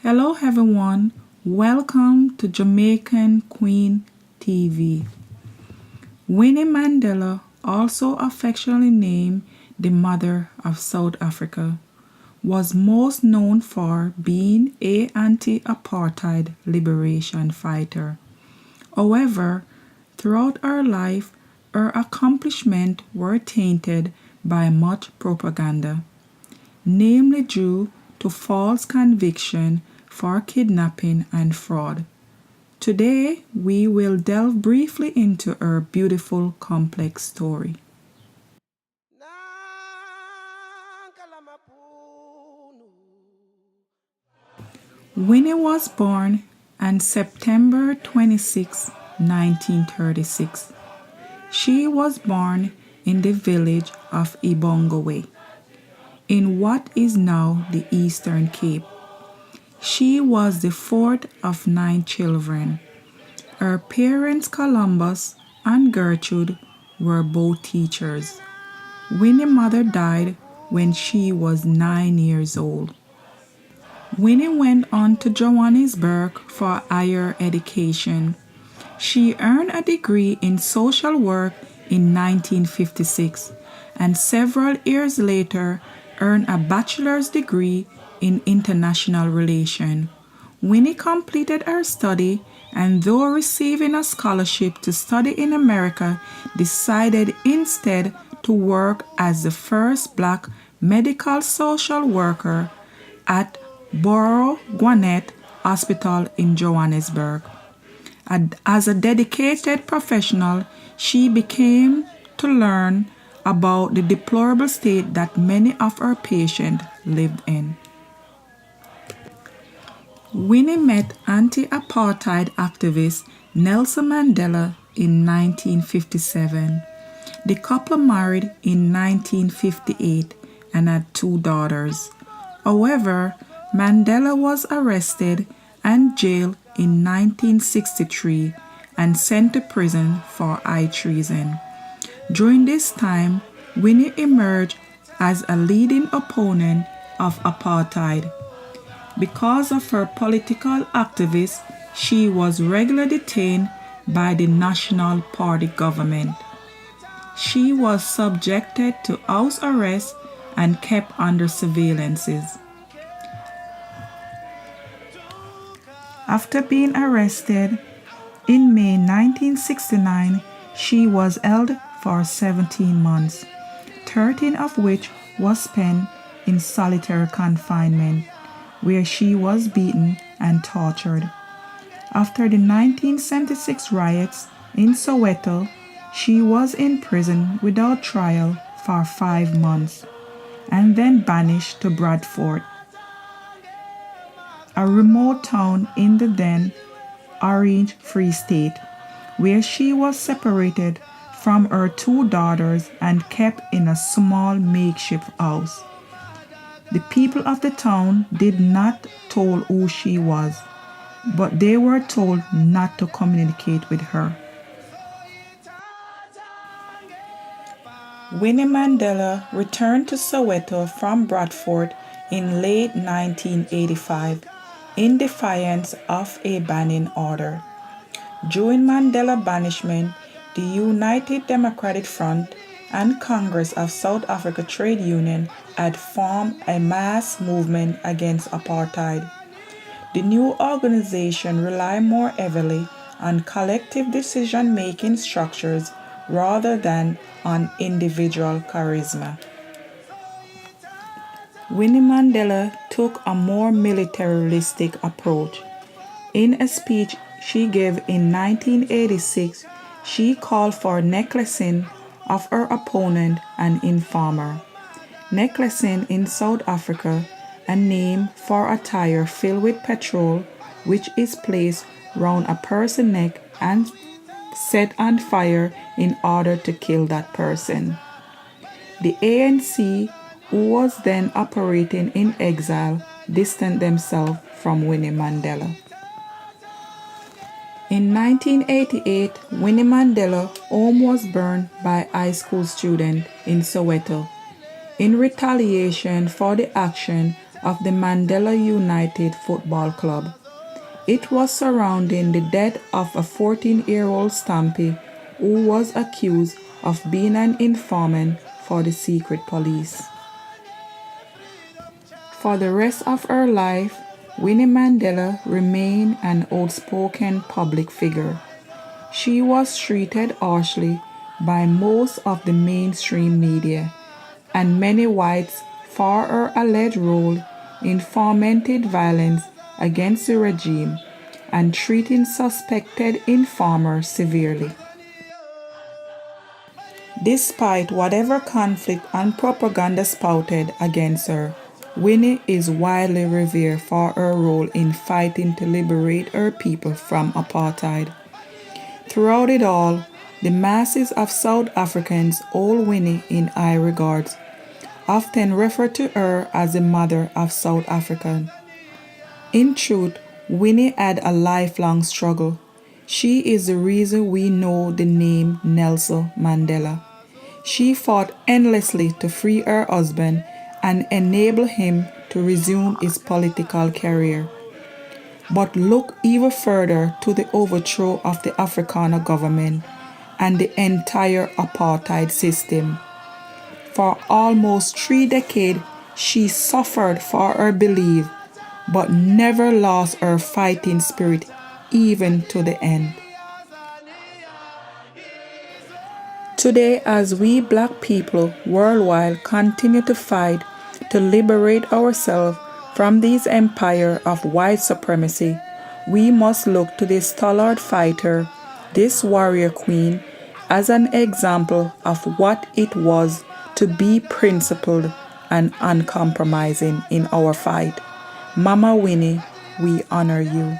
Hello everyone, welcome to Jamaican Queen TV. Winnie Mandela, also affectionately named the Mother of South Africa, was most known for being an anti-apartheid liberation fighter. However, throughout her life, her accomplishments were tainted by much propaganda, namely due to false conviction for kidnapping and fraud. Today, we will delve briefly into her beautiful, complex story. Winnie was born on September 26, 1936. She was born in the village of Ibongowe, in what is now the Eastern Cape. She was the fourth of 9 children. Her parents, Columbus and Gertrude, were both teachers. Winnie's mother died when she was 9 years old. Winnie went on to Johannesburg for higher education. She earned a degree in social work in 1956 and several years later earned a bachelor's degree in international relations. Winnie completed her study and, though receiving a scholarship to study in America, decided instead to work as the first black medical social worker at Borough Gwinnett Hospital in Johannesburg. As a dedicated professional, she began to learn about the deplorable state that many of her patients lived in. Winnie met anti-apartheid activist Nelson Mandela in 1957. The couple married in 1958 and had 2 daughters. However, Mandela was arrested and jailed in 1963 and sent to prison for high treason. During this time, Winnie emerged as a leading opponent of apartheid. Because of her political activism, she was regularly detained by the National Party government. She was subjected to house arrest and kept under surveillance. After being arrested in May 1969, she was held for 17 months, 13 of which was spent in solitary confinement, where she was beaten and tortured. After the 1976 riots in Soweto, she was in prison without trial for 5 months and then banished to Bradford, a remote town in the then Orange Free State, where she was separated from her 2 daughters and kept in a small makeshift house. The people of the town did not told who she was, but they were told not to communicate with her. Winnie Mandela returned to Soweto from Bradford in late 1985 in defiance of a banning order. During Mandela banishment, the United Democratic Front and Congress of South Africa Trade Union had formed a mass movement against apartheid. The new organization relied more heavily on collective decision-making structures rather than on individual charisma. Winnie Mandela took a more militaristic approach. In a speech she gave in 1986, she called for necklacing of her opponent and informer. Necklacing in South Africa, a name for a tire filled with petrol which is placed round a person's neck and set on fire in order to kill that person. The ANC, who was then operating in exile, distanced themselves from Winnie Mandela. In 1988, Winnie Mandela's home was burned by high school students in Soweto. In retaliation for the action of the Mandela United Football Club. It was surrounding the death of a 14-year-old Stampy who was accused of being an informant for the secret police. For the rest of her life, Winnie Mandela remained an outspoken public figure. She was treated harshly by most of the mainstream media and many whites for her alleged role in fomenting violence against the regime and treating suspected informers severely. Despite whatever conflict and propaganda spouted against her, Winnie is widely revered for her role in fighting to liberate her people from apartheid. Throughout it all, the masses of South Africans hold Winnie in high regards, often refer to her as the mother of South Africa. In truth, Winnie had a lifelong struggle. She is the reason we know the name Nelson Mandela. She fought endlessly to free her husband and enable him to resume his political career. But look even further to the overthrow of the Afrikaner government and the entire apartheid system. For almost 3 decades, she suffered for her belief, but never lost her fighting spirit even to the end. Today, as we Black people worldwide continue to fight to liberate ourselves from this empire of white supremacy, we must look to this stalwart fighter, this warrior queen, as an example of what it was to be principled and uncompromising in our fight. Mama Winnie, we honor you.